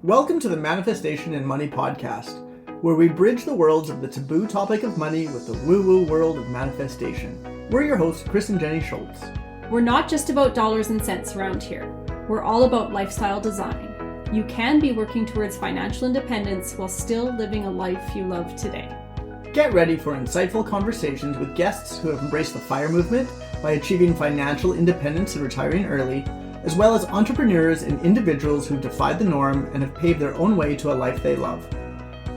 Welcome to the Manifestation and Money podcast, where we bridge the worlds of the taboo topic of money with the woo-woo world of manifestation. We're your hosts, Chris and Jenny Schultz. We're not just about dollars and cents around here. We're all about lifestyle design. You can be working towards financial independence while still living a life you love today. Get ready for insightful conversations with guests who have embraced the FIRE movement by achieving financial independence and retiring early, as well as entrepreneurs and individuals who defied the norm and have paved their own way to a life they love.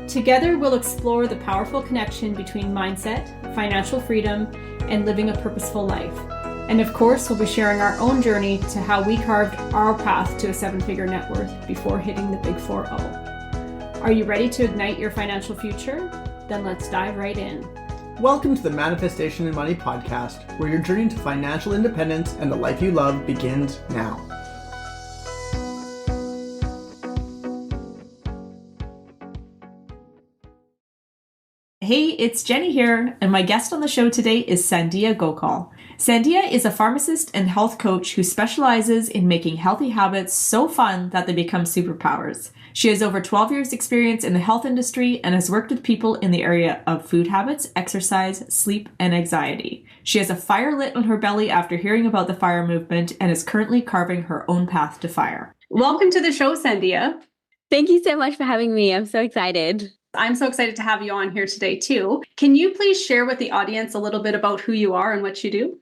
Together, we'll explore the powerful connection between mindset, financial freedom, and living a purposeful life. And of course, we'll be sharing our own journey to how we carved our path to a seven-figure net worth before hitting the big 4-0. Are you ready to ignite your financial future? Then let's dive right in. Welcome to the Manifestation and Money podcast, where your journey to financial independence and the life you love begins now. Hey, it's Jenny here, and my guest on the show today is Sandhya Gokal. Sandhya is a pharmacist and health coach who specializes in making healthy habits so fun that they become superpowers. She has over 12 years experience in the health industry and has worked with people in the area of food habits, exercise, sleep, and anxiety. She has a fire lit on her belly after hearing about the FIRE movement and is currently carving her own path to FIRE. Welcome to the show, Sandhya. Thank you so much for having me. I'm so excited. I'm so excited to have you on here today too. Can you please share with the audience a little bit about who you are and what you do?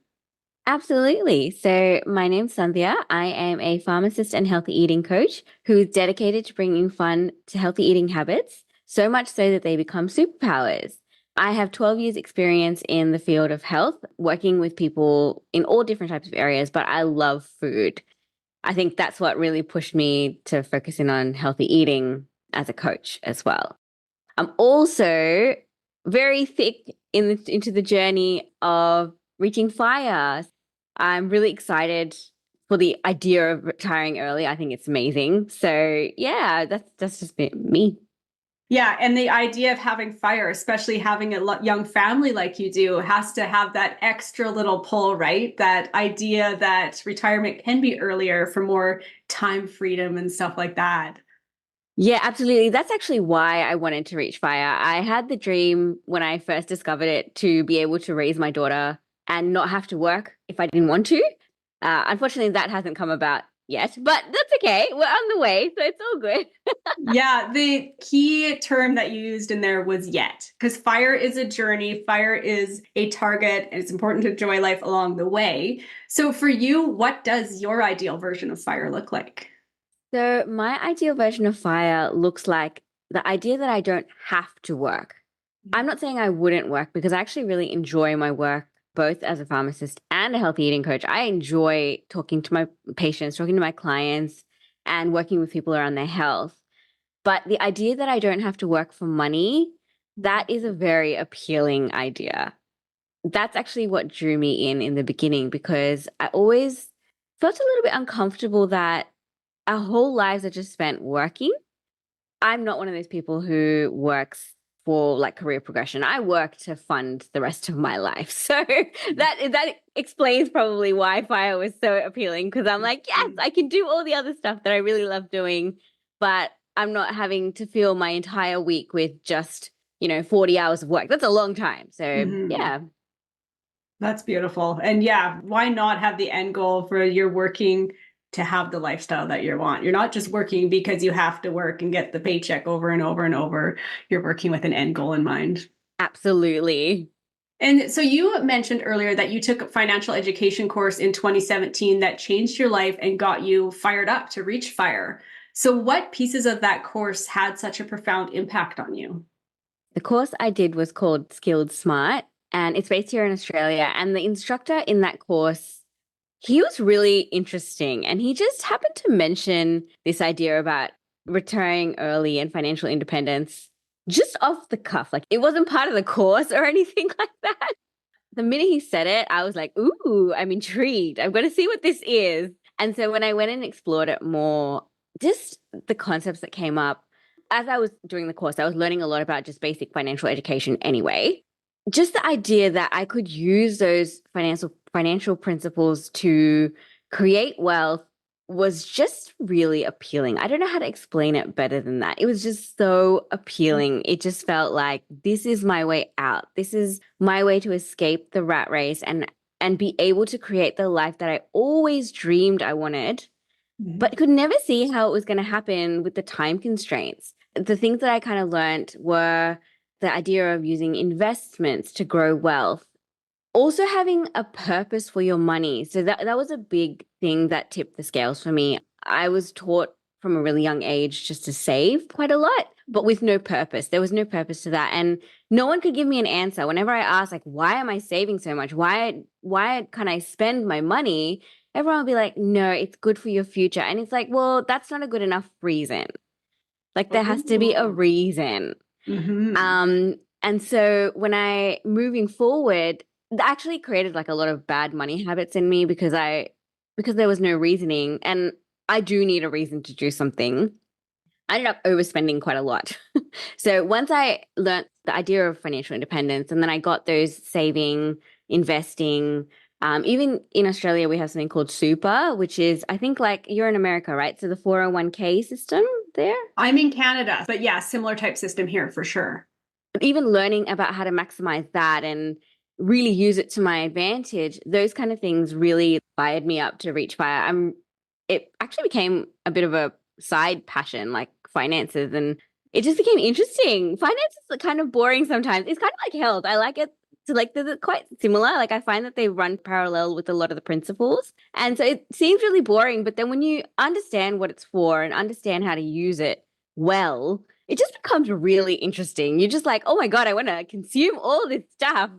Absolutely. So my name's Sandhya. I am a pharmacist and healthy eating coach who's dedicated to bringing fun to healthy eating habits, so much so that they become superpowers. I have 12 years experience in the field of health, working with people in all different types of areas, but I love food. I think that's what really pushed me to focus in on healthy eating as a coach as well. I'm also very thick into the journey of reaching FIRE. I'm really excited for the idea of retiring early. I think it's amazing. So yeah, that's just me. Yeah, and the idea of having FIRE, especially having a young family like you do, has to have that extra little pull, right? That idea that retirement can be earlier for more time freedom and stuff like that. Yeah, absolutely. That's actually why I wanted to reach FIRE. I had the dream when I first discovered it to be able to raise my daughter and not have to work if I didn't want to. Unfortunately, that hasn't come about yet, but that's okay. We're on the way, so it's all good. Yeah, the key term that you used in there was yet, because FIRE is a journey, FIRE is a target, and it's important to enjoy life along the way. So for you, what does your ideal version of FIRE look like? So my ideal version of FIRE looks like the idea that I don't have to work. I'm not saying I wouldn't work because I actually really enjoy my work, both as a pharmacist and a healthy eating coach. I enjoy talking to my patients, talking to my clients, and working with people around their health. But the idea that I don't have to work for money, that is a very appealing idea. That's actually what drew me in the beginning, because I always felt a little bit uncomfortable that our whole lives are just spent working. I'm not one of those people who works for like career progression. I work to fund the rest of my life. So that explains probably why FIRE was so appealing, because I'm like, yes, I can do all the other stuff that I really love doing, but I'm not having to fill my entire week with just, 40 hours of work. That's a long time. So yeah. That's beautiful. And yeah, why not have the end goal for your working to have the lifestyle that you want? You're not just working because you have to work and get the paycheck over and over and over. You're working with an end goal in mind. Absolutely. And so you mentioned earlier that you took a financial education course in 2017 that changed your life and got you fired up to reach FIRE. So what pieces of that course had such a profound impact on you? The course I did was called Skilled Smart, and it's based here in Australia. And the instructor in that course, he was really interesting, and he just happened to mention this idea about retiring early and financial independence just off the cuff. Like, it wasn't part of the course or anything like that. The minute he said it, I was like, ooh, I'm intrigued. I'm going to see what this is. And so when I went and explored it more, just the concepts that came up as I was doing the course, I was learning a lot about just basic financial education anyway. Just the idea that I could use those financial principles to create wealth was just really appealing. I don't know how to explain it better than that. It was just so appealing. It just felt like this is my way out. This is my way to escape the rat race and be able to create the life that I always dreamed I wanted, but could never see how it was going to happen with the time constraints. The things that I kind of learned were the idea of using investments to grow wealth, also having a purpose for your money. So that was a big thing that tipped the scales for me. I was taught from a really young age just to save quite a lot, but with no purpose. There was no purpose to that. And no one could give me an answer. Whenever I asked, like, why am I saving so much? Why can I spend my money? Everyone will be like, no, it's good for your future. And it's like, well, that's not a good enough reason. Like there has to be a reason. And so when moving forward, that actually created like a lot of bad money habits in me because there was no reasoning, and I do need a reason to do something. I ended up overspending quite a lot. So once I learned the idea of financial independence, and then I got those saving, investing, even in Australia, we have something called super, which is, I think like you're in America, right? So the 401k system there. I'm in Canada, but yeah, similar type system here for sure. Even learning about how to maximize that and really use it to my advantage, those kind of things really fired me up to reach fire. It actually became a bit of a side passion, like finances, and it just became interesting. Finance is kind of boring sometimes. It's kind of like health. I like it. So like they're quite similar. Like I find that they run parallel with a lot of the principles. And so it seems really boring, but then when you understand what it's for and understand how to use it well, it just becomes really interesting. You're just like, oh my God, I want to consume all this stuff.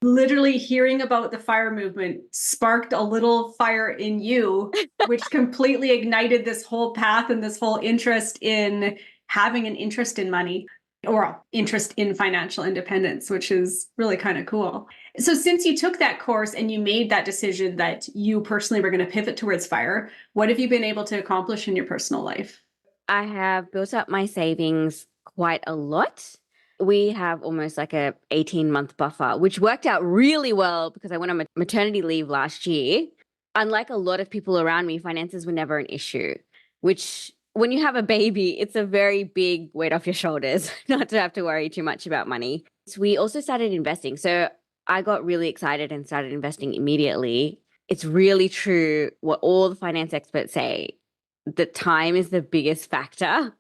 Literally hearing about the FIRE movement sparked a little fire in you, which completely ignited this whole path and this whole interest in having an interest in money or interest in financial independence, which is really kind of cool. So since you took that course and you made that decision that you personally were going to pivot towards FIRE, what have you been able to accomplish in your personal life? I have built up my savings quite a lot. We have almost like a 18-month buffer, which worked out really well because I went on maternity leave last year. Unlike a lot of people around me, finances were never an issue, which when you have a baby, it's a very big weight off your shoulders not to have to worry too much about money. So we also started investing. So I got really excited and started investing immediately. It's really true what all the finance experts say. The time is the biggest factor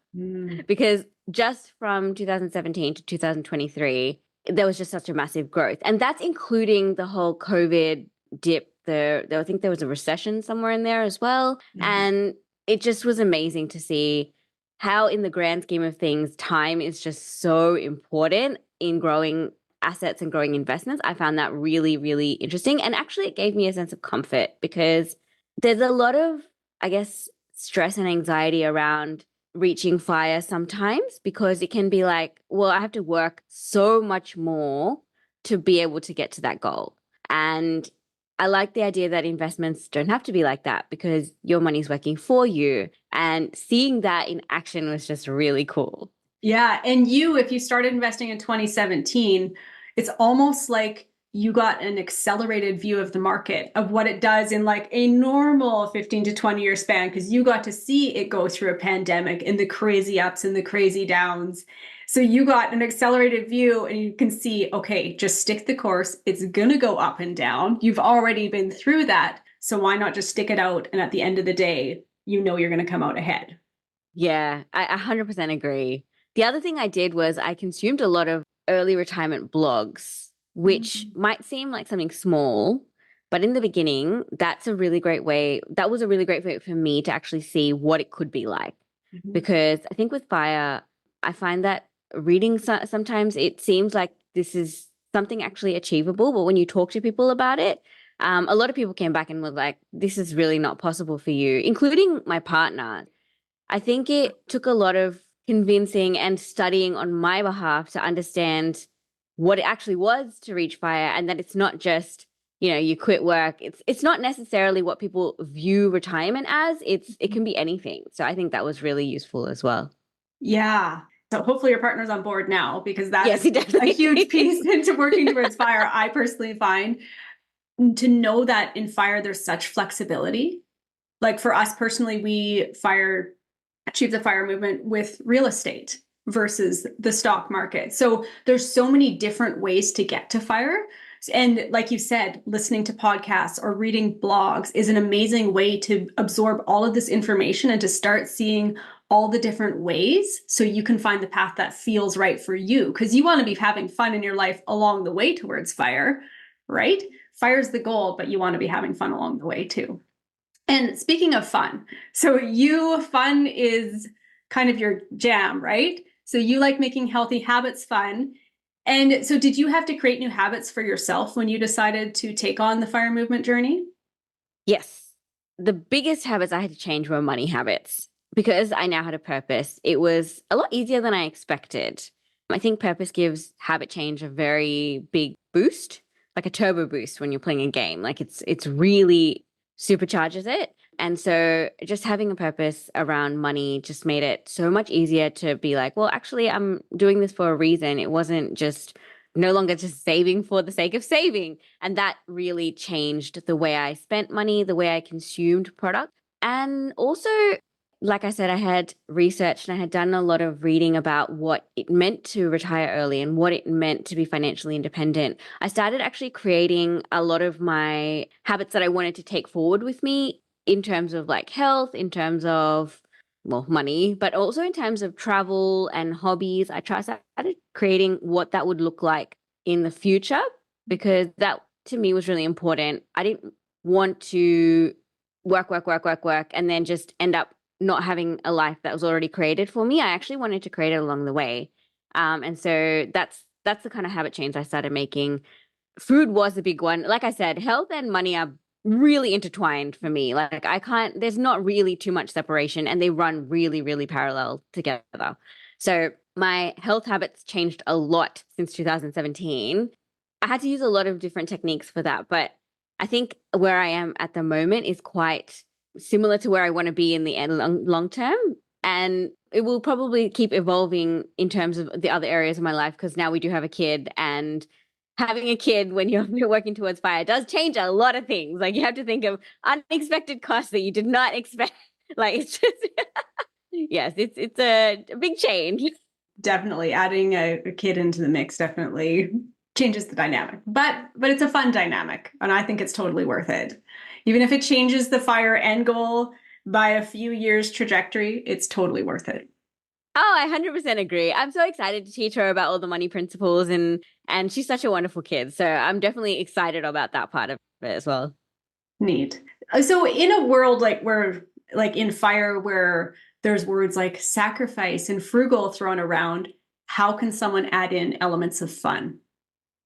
because just from 2017 to 2023, there was just such a massive growth. And that's including the whole COVID dip. I think there was a recession somewhere in there as well. And it just was amazing to see how in the grand scheme of things, time is just so important in growing assets and growing investments. I found that really, really interesting. And actually it gave me a sense of comfort because there's a lot of, I guess, stress and anxiety around reaching FIRE sometimes because it can be like, well, I have to work so much more to be able to get to that goal. And I like the idea that investments don't have to be like that because your money's working for you. And seeing that in action was just really cool. Yeah. And if you started investing in 2017, it's almost like you got an accelerated view of the market, of what it does in like a normal 15 to 20 year span, because you got to see it go through a pandemic and the crazy ups and the crazy downs. So you got an accelerated view and you can see, okay, just stick the course. It's going to go up and down. You've already been through that. So why not just stick it out? And at the end of the day, you know you're going to come out ahead. Yeah, I 100% agree. The other thing I did was I consumed a lot of early retirement blogs, which might seem like something small, but in the beginning, that was a really great way for me to actually see what it could be like. Because I think with FIRE, I find that reading sometimes it seems like this is something actually achievable, but when you talk to people about it, a lot of people came back and were like, this is really not possible for you, including my partner. I think it took a lot of convincing and studying on my behalf to understand what it actually was to reach FIRE, and that it's not just, you quit work. It's not necessarily what people view retirement as. It can be anything. So I think that was really useful as well. Yeah. So hopefully your partner's on board now, because that yes, is a huge piece into working towards FIRE. I personally find to know that in FIRE, there's such flexibility. like for us personally, we achieve the FIRE movement with real estate versus the stock market. So there's so many different ways to get to FIRE. And like you said, listening to podcasts or reading blogs is an amazing way to absorb all of this information and to start seeing all the different ways so you can find the path that feels right for you, because you want to be having fun in your life along the way towards FIRE, right? FIRE is the goal, but you want to be having fun along the way too. And speaking of fun, so fun is kind of your jam, right? So you like making healthy habits fun. And so did you have to create new habits for yourself when you decided to take on the FIRE movement journey? Yes. The biggest habits I had to change were money habits because I now had a purpose. It was a lot easier than I expected. I think purpose gives habit change a very big boost, like a turbo boost when you're playing a game. Like it's really supercharges it. And so just having a purpose around money just made it so much easier to be like, well, actually, I'm doing this for a reason. It wasn't just no longer just saving for the sake of saving. And that really changed the way I spent money, the way I consumed product. And also, like I said, I had researched and I had done a lot of reading about what it meant to retire early and what it meant to be financially independent. I started actually creating a lot of my habits that I wanted to take forward with me in terms of like health, in terms of, well, money, but also in terms of travel and hobbies. I started creating what that would look like in the future because that to me was really important. I didn't want to work, and then just end up not having a life that was already created for me. I actually wanted to create it along the way. And so that's the kind of habit change I started making. Food was a big one. Like I said, health and money are really intertwined for me. Like there's not really too much separation and they run really, really parallel together. So my health habits changed a lot since 2017. I had to use a lot of different techniques for that, but I think where I am at the moment is quite similar to where I want to be in the long term. And it will probably keep evolving in terms of the other areas of my life because now we do have a kid, and having a kid when you're working towards FIRE does change a lot of things. Like you have to think of unexpected costs that you did not expect. Like it's just, yes, it's a big change. Definitely adding a kid into the mix definitely changes the dynamic, but it's a fun dynamic, and I think it's totally worth it. Even if it changes the FIRE end goal by a few years trajectory, it's totally worth it. Oh, I 100% agree. I'm so excited to teach her about all the money principles, and she's such a wonderful kid. So I'm definitely excited about that part of it as well. Neat. So in a world like in FIRE where there's words like sacrifice and frugal thrown around, how can someone add in elements of fun?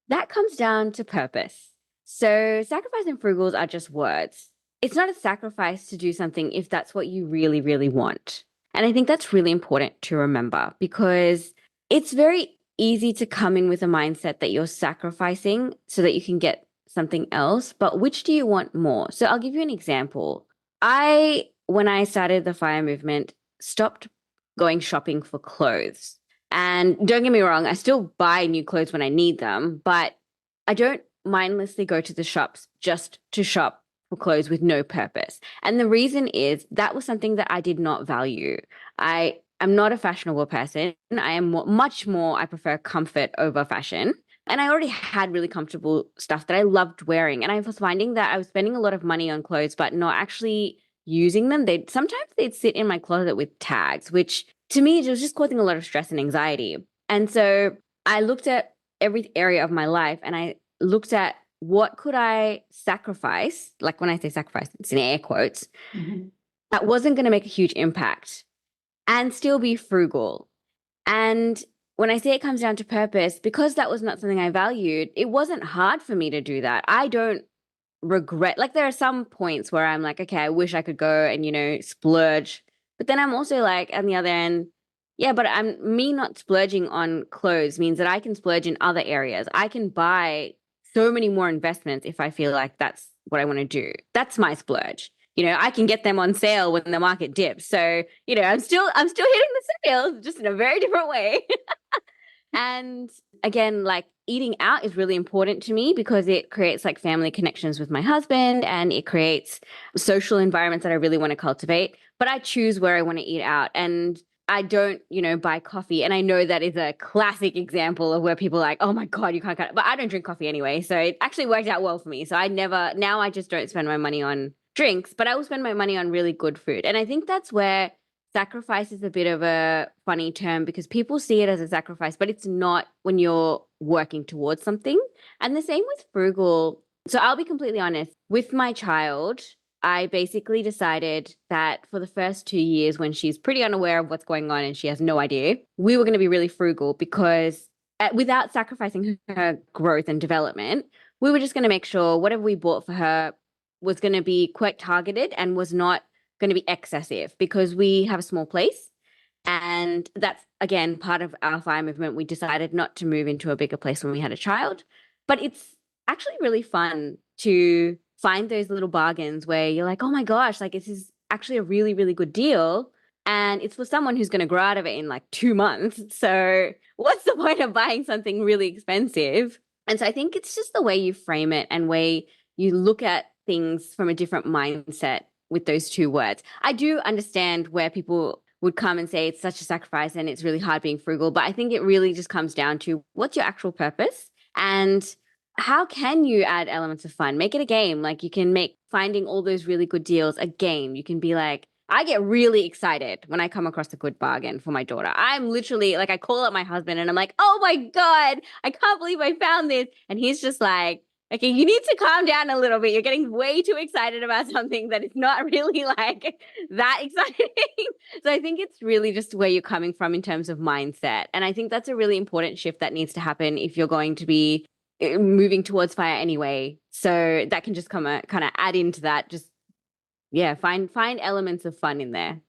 That comes down to purpose. So sacrifice and frugals are just words. It's not a sacrifice to do something if that's what you really, really want. And I think that's really important to remember because it's very easy to come in with a mindset that you're sacrificing so that you can get something else. But which do you want more? So I'll give you an example. When I started the FIRE movement, stopped going shopping for clothes. And don't get me wrong, I still buy new clothes when I need them, but I don't mindlessly go to the shops just to shop for clothes with no purpose. And the reason is that was something that I did not value. I am not a fashionable person. I am much more, I prefer comfort over fashion. And I already had really comfortable stuff that I loved wearing. And I was finding that I was spending a lot of money on clothes, but not actually using them. Sometimes they'd sit in my closet with tags, which to me, it was just causing a lot of stress and anxiety. And so I looked at every area of my life and I looked at what could I sacrifice, like when I say sacrifice, it's in air quotes, that wasn't going to make a huge impact and still be frugal. And when I say it comes down to purpose, because that was not something I valued, it wasn't hard for me to do that. I don't regret, like there are some points where I'm like, okay, I wish I could go and, splurge. But then I'm also like, on the other end, yeah, but me not splurging on clothes means that I can splurge in other areas. I can buy so many more investments if I feel like that's what I want to do. That's my splurge. I can get them on sale when the market dips. So, I'm still hitting the sales just in a very different way. And again, like eating out is really important to me because it creates like family connections with my husband and it creates social environments that I really want to cultivate. But I choose where I want to eat out. And I don't, buy coffee. And I know that is a classic example of where people are like, oh my God, you can't cut it. But I don't drink coffee anyway. So it actually worked out well for me. So now I just don't spend my money on drinks, but I will spend my money on really good food. And I think that's where sacrifice is a bit of a funny term because people see it as a sacrifice, but it's not when you're working towards something. And the same with frugal. So I'll be completely honest, with my child, I basically decided that for the first 2 years when she's pretty unaware of what's going on and she has no idea, we were going to be really frugal because without sacrificing her growth and development, we were just going to make sure whatever we bought for her was going to be quite targeted and was not going to be excessive because we have a small place. And that's, again, part of our FIRE movement. We decided not to move into a bigger place when we had a child. But it's actually really fun to find those little bargains where you're like, oh my gosh, like this is actually a really, really good deal. And it's for someone who's going to grow out of it in like 2 months. So what's the point of buying something really expensive? And so I think it's just the way you frame it and way you look at things from a different mindset with those two words. I do understand where people would come and say it's such a sacrifice and it's really hard being frugal, but I think it really just comes down to what's your actual purpose and how can you add elements of fun? Make it a game. Like you can make finding all those really good deals a game. You can be like, I get really excited when I come across a good bargain for my daughter. I'm literally like, I call up my husband and I'm like, oh my God, I can't believe I found this. And he's just like, okay, you need to calm down a little bit. You're getting way too excited about something that is not really like that exciting. So I think it's really just where you're coming from in terms of mindset. And I think that's a really important shift that needs to happen if you're going to be moving towards FIRE anyway. So that can just kind of add into that. Just, yeah, find elements of fun in there.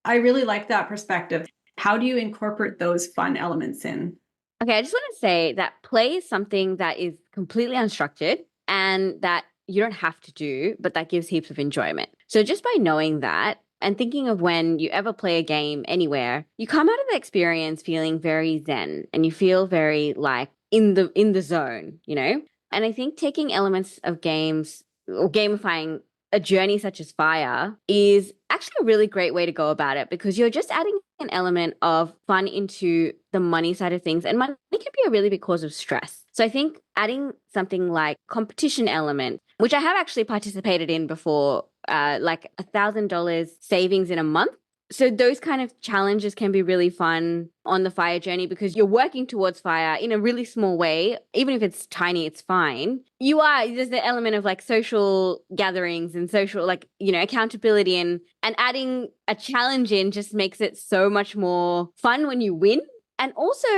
I really like that perspective. How do you incorporate those fun elements in? Okay, I just want to say that play is something that is completely unstructured and that you don't have to do, but that gives heaps of enjoyment. So just by knowing that and thinking of when you ever play a game anywhere, you come out of the experience feeling very zen and you feel very like in the zone, And I think taking elements of games or gamifying a journey such as FIRE is actually a really great way to go about it because you're just adding an element of fun into the money side of things. And money can be a really big cause of stress. So I think adding something like competition element, which I have actually participated in before, like $1,000 savings in a month. So those kind of challenges can be really fun on the FIRE journey because you're working towards FIRE in a really small way. Even if it's tiny, it's fine. There's the element of like social gatherings and social, like, accountability and adding a challenge in just makes it so much more fun when you win. And also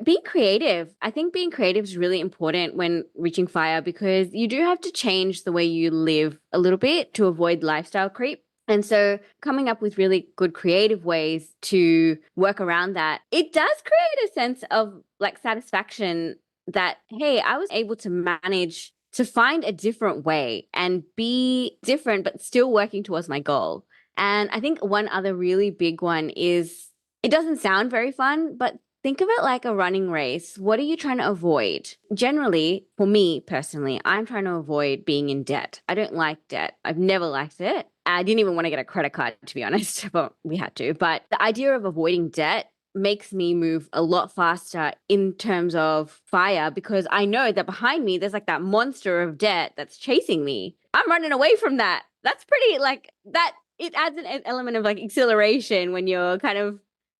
being creative. I think being creative is really important when reaching FIRE because you do have to change the way you live a little bit to avoid lifestyle creep. And so coming up with really good creative ways to work around that, it does create a sense of like satisfaction that, hey, I was able to manage to find a different way and be different, but still working towards my goal. And I think one other really big one is, it doesn't sound very fun, but think of it like a running race. What are you trying to avoid? Generally, for me personally, I'm trying to avoid being in debt. I don't like debt. I've never liked it. I didn't even want to get a credit card, to be honest, but we had to. But the idea of avoiding debt makes me move a lot faster in terms of FIRE because I know that behind me, there's like that monster of debt that's chasing me. I'm running away from that. That's pretty like that. It adds an element of like exhilaration when you're kind of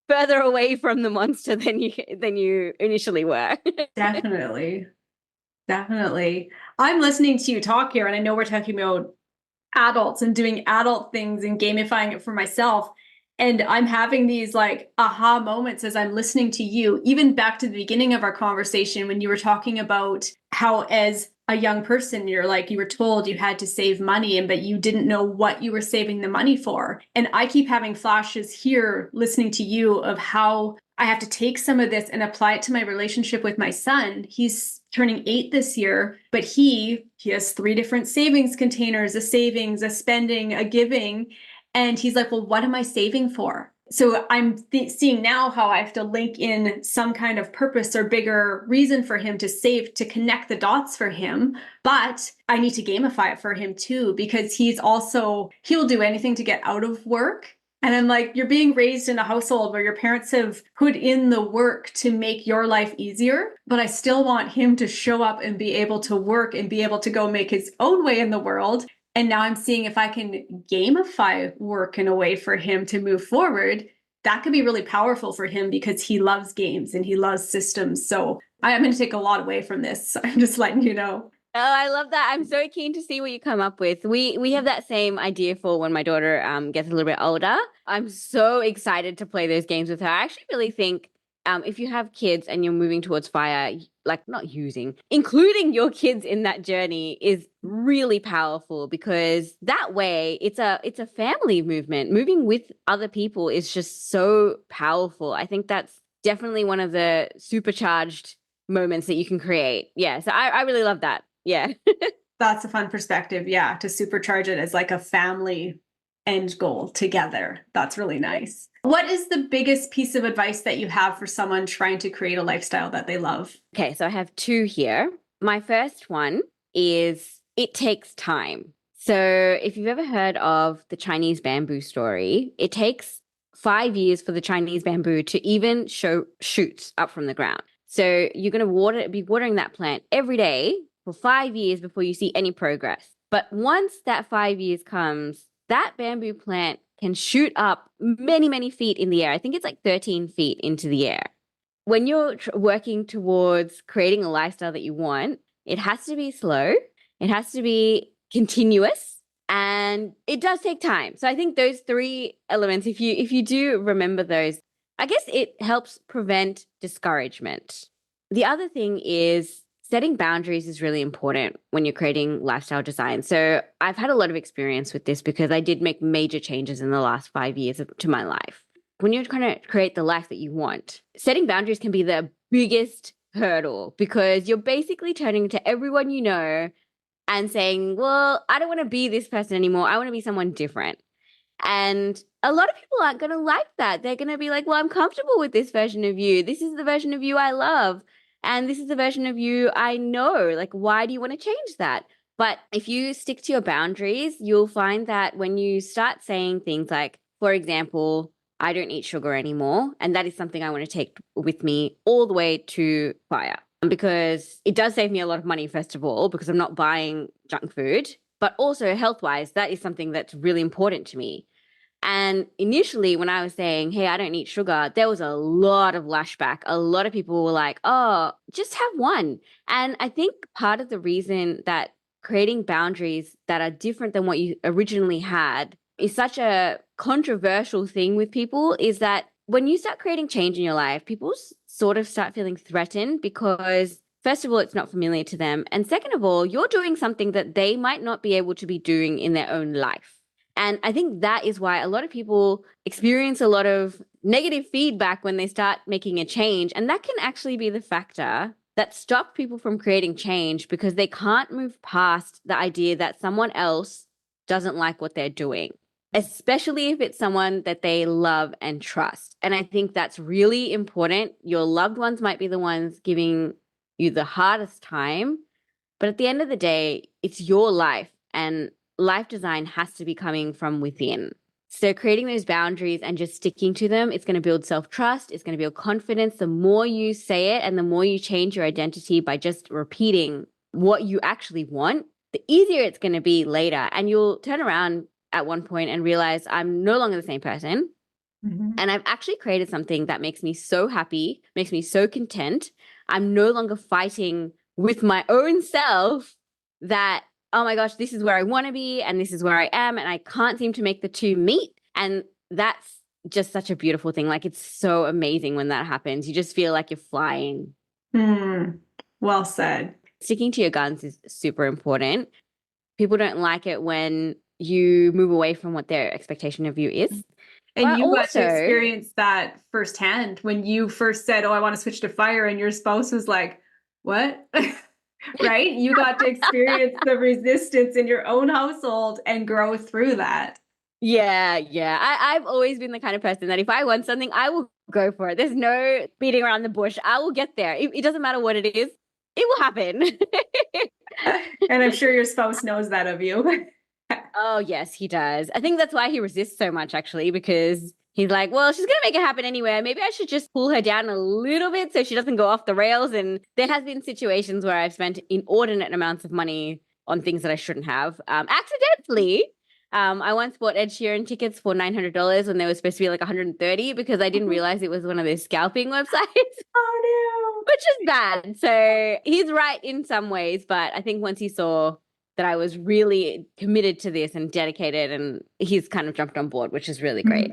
further away from the monster than you initially were. Definitely. I'm listening to you talk here, and I know we're talking about adults and doing adult things and gamifying it for myself. And I'm having these like aha moments as I'm listening to you, even back to the beginning of our conversation when you were talking about how as a young person, you were told you had to save money but you didn't know what you were saving the money for. And I keep having flashes here listening to you of how I have to take some of this and apply it to my relationship with my son. He's turning 8 this year, but he has 3 different savings containers, a savings, a spending, a giving. And he's like, well, what am I saving for? So I'm seeing now how I have to link in some kind of purpose or bigger reason for him to save, to connect the dots for him. But I need to gamify it for him too, because he'll do anything to get out of work. And I'm like, you're being raised in a household where your parents have put in the work to make your life easier, but I still want him to show up and be able to work and be able to go make his own way in the world. And now I'm seeing if I can gamify work in a way for him to move forward, that could be really powerful for him because he loves games and he loves systems. So I am going to take a lot away from this. I'm just letting you know. Oh, I love that. I'm so keen to see what you come up with. We have that same idea for when my daughter gets a little bit older. I'm so excited to play those games with her. I actually really think if you have kids and you're moving towards fire, like including your kids in that journey is really powerful, because that way it's a family movement. Moving with other people is just so powerful. I think that's definitely one of the supercharged moments that you can create. Yeah, so I really love that. Yeah. That's a fun perspective. Yeah. To supercharge it as like a family end goal together. That's really nice. What is the biggest piece of advice that you have for someone trying to create a lifestyle that they love? Okay, so I have two here. My first one is it takes time. So if you've ever heard of the Chinese bamboo story, it takes 5 years for the Chinese bamboo to even show shoots up from the ground. So you're going to be watering that plant every day for 5 years before you see any progress. But once that 5 years comes, that bamboo plant can shoot up many, many feet in the air. I think it's like 13 feet into the air. When you're working towards creating a lifestyle that you want, it has to be slow, it has to be continuous, and it does take time. So I think those three elements, if you do remember those, I guess it helps prevent discouragement. The other thing is setting boundaries is really important when you're creating lifestyle design. So I've had a lot of experience with this because I did make major changes in the last 5 years to my life. When you're trying to create the life that you want, setting boundaries can be the biggest hurdle, because you're basically turning to everyone you know and saying, well, I don't want to be this person anymore. I want to be someone different. And a lot of people aren't going to like that. They're going to be like, well, I'm comfortable with this version of you. This is the version of you I love. And this is the version of you I know. Like, why do you want to change that? But if you stick to your boundaries, you'll find that when you start saying things like, for example, I don't eat sugar anymore, and that is something I want to take with me all the way to fire, because it does save me a lot of money, first of all, because I'm not buying junk food, but also health-wise, that is something that's really important to me. And initially, when I was saying, hey, I don't eat sugar, there was a lot of lashback. A lot of people were like, oh, just have one. And I think part of the reason that creating boundaries that are different than what you originally had is such a controversial thing with people is that when you start creating change in your life, people sort of start feeling threatened because, first of all, it's not familiar to them. And second of all, you're doing something that they might not be able to be doing in their own life. And I think that is why a lot of people experience a lot of negative feedback when they start making a change. And that can actually be the factor that stops people from creating change, because they can't move past the idea that someone else doesn't like what they're doing, especially if it's someone that they love and trust. And I think that's really important. Your loved ones might be the ones giving you the hardest time, but at the end of the day, it's your life, and life design has to be coming from within. So creating those boundaries and just sticking to them, it's going to build self-trust. It's going to build confidence. The more you say it and the more you change your identity by just repeating what you actually want, the easier it's going to be later. And you'll turn around at one point and realize I'm no longer the same person. Mm-hmm. And I've actually created something that makes me so happy, makes me so content. I'm no longer fighting with my own self that, oh my gosh, this is where I want to be and this is where I am, and I can't seem to make the two meet. And that's just such a beautiful thing. Like, it's so amazing when that happens. You just feel like you're flying. Well said. Sticking to your guns is super important. People don't like it when you move away from what their expectation of you is. And but you got to experience that firsthand when you first said, oh, I want to switch to fire, and your spouse was like, what? Right? You got to experience the resistance in your own household and grow through that. Yeah. I've always been the kind of person that if I want something, I will go for it. There's no beating around the bush. I will get there. It doesn't matter what it is. It will happen. And I'm sure your spouse knows that of you. Oh, yes, he does. I think that's why he resists so much, actually, because he's like, well, she's going to make it happen anyway. Maybe I should just pull her down a little bit so she doesn't go off the rails. And there has been situations where I've spent inordinate amounts of money on things that I shouldn't have. Accidentally. I once bought Ed Sheeran tickets for $900 when they were supposed to be like $130 because I didn't realize it was one of those scalping websites. Oh, no. Which is bad. So he's right in some ways, but I think once he saw that I was really committed to this and dedicated, and he's kind of jumped on board, which is really great.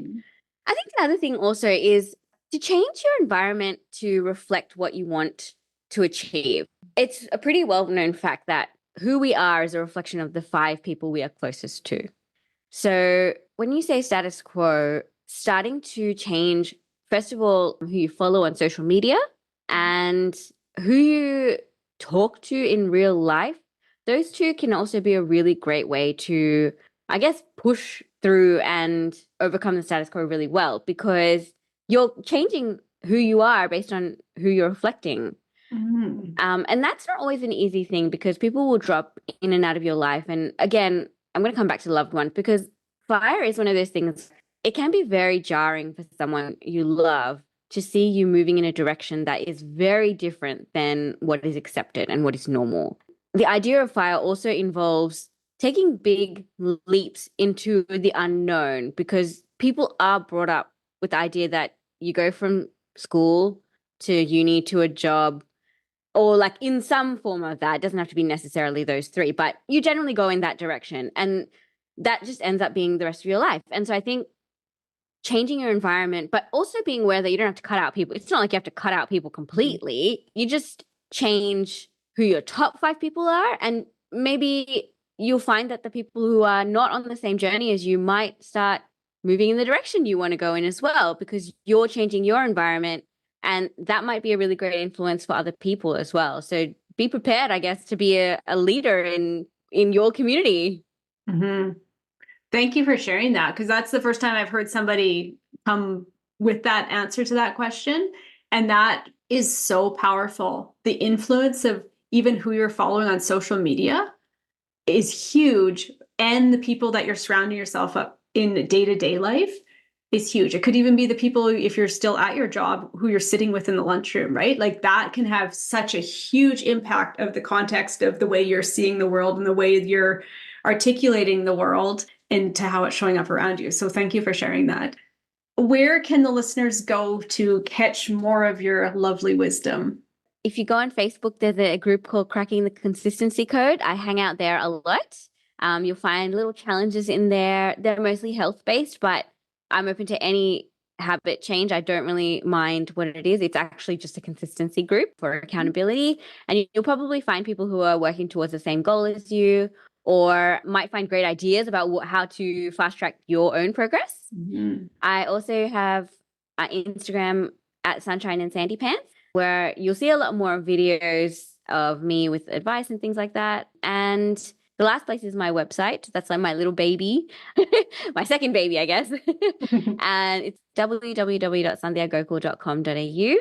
I think the other thing also is to change your environment to reflect what you want to achieve. It's a pretty well-known fact that who we are is a reflection of the 5 people we are closest to. So when you say status quo, starting to change, first of all, who you follow on social media and who you talk to in real life, those two can also be a really great way to, I guess, push through and overcome the status quo really well, because you're changing who you are based on who you're reflecting. And that's not always an easy thing because people will drop in and out of your life. And again, I'm going to come back to loved ones because fire is one of those things. It can be very jarring for someone you love to see you moving in a direction that is very different than what is accepted and what is normal. The idea of fire also involves taking big leaps into the unknown because people are brought up with the idea that you go from school to uni to a job, or like in some form of that. It doesn't have to be necessarily those 3, but you generally go in that direction, and that just ends up being the rest of your life. And so I think changing your environment, but also being aware that you don't have to cut out people. It's not like you have to cut out people completely. You just change who your top 5 people are, and maybe you'll find that the people who are not on the same journey as you might start moving in the direction you want to go in as well, because you're changing your environment, and that might be a really great influence for other people as well. So be prepared, I guess, to be a leader in your community. Thank you for sharing that, because that's the first time I've heard somebody come with that answer to that question. And that is so powerful. The influence of even who you're following on social media is huge. And the people that you're surrounding yourself up in day-to-day life is huge. It could even be the people, if you're still at your job, who you're sitting with in the lunchroom, right? Like that can have such a huge impact of the context of the way you're seeing the world and the way you're articulating the world into how it's showing up around you. So thank you for sharing that. Where can the listeners go to catch more of your lovely wisdom? If you go on Facebook, there's a group called Cracking the Consistency Code. I hang out there a lot. You'll find little challenges in there. They're mostly health-based, but I'm open to any habit change. I don't really mind what it is. It's actually just a consistency group for accountability. And you'll probably find people who are working towards the same goal as you, or might find great ideas about how to fast track your own progress. I also have Instagram at Sunshine and Sandy Pants, where you'll see a lot more videos of me with advice and things like that. And the last place is my website. That's like my little baby, my second baby, I guess. And it's www.sandhyagokal.com.au.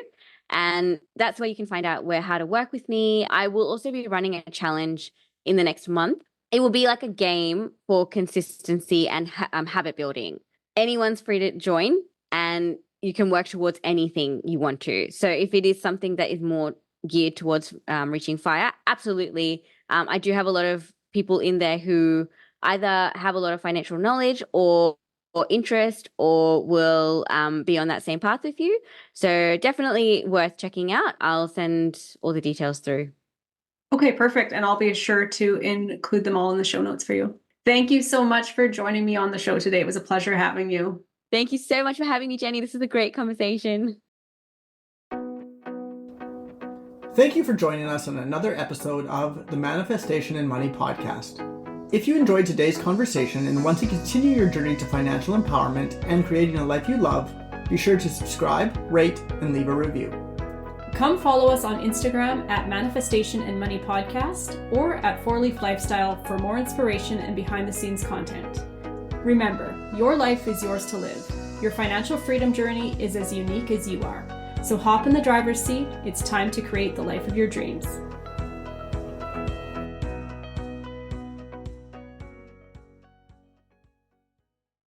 And that's where you can find out how to work with me. I will also be running a challenge in the next month. It will be like a game for consistency and habit building. Anyone's free to join, and you can work towards anything you want to. So if it is something that is more geared towards reaching fire, absolutely. I do have a lot of people in there who either have a lot of financial knowledge or interest, or will be on that same path with you. So definitely worth checking out. I'll send all the details through. Okay, perfect. And I'll be sure to include them all in the show notes for you. Thank you so much for joining me on the show today. It was a pleasure having you. Thank you so much for having me, Jenny. This is a great conversation. Thank you for joining us on another episode of the Manifestation and Money podcast. If you enjoyed today's conversation and want to continue your journey to financial empowerment and creating a life you love, be sure to subscribe, rate, and leave a review. Come follow us on Instagram at Manifestation and Money Podcast or at 4 Leaf Lifestyle for more inspiration and behind the scenes content. Remember, Your life is yours to live. Your financial freedom journey is as unique as you are. So hop in the driver's seat. It's time to create the life of your dreams.